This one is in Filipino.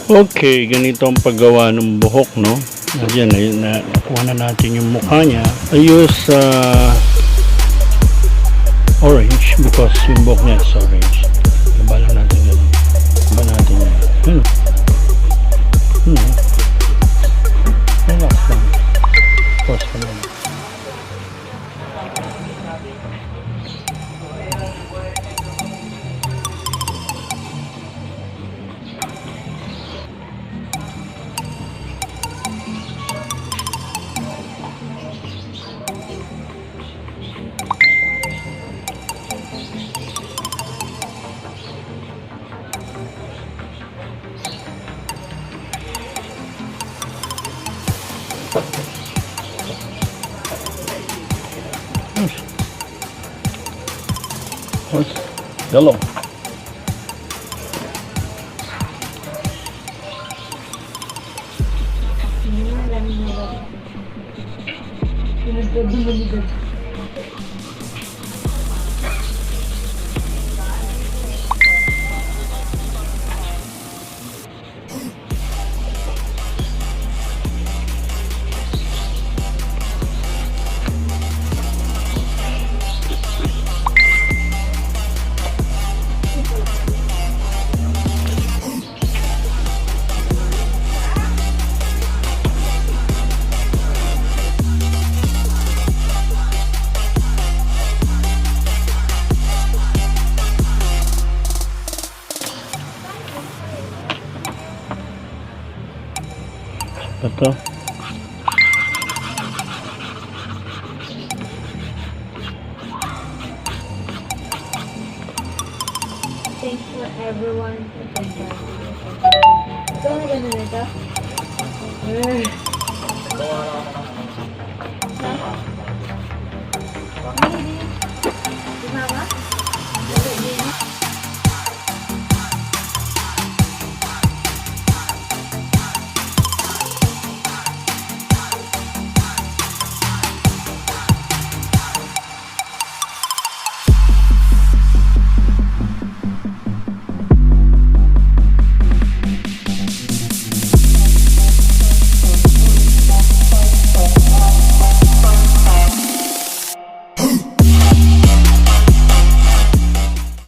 Okay, ganito ang paggawa ng buhok, no? Ayan, nakuha na natin yung mukha niya. I use orange because yung buhok niya is orange. Laba lang natin yan. Laba natin yan. Relax lang. Pause ka lang. Yellow. Ito. Thanks for everyone. Ito na ganun ito?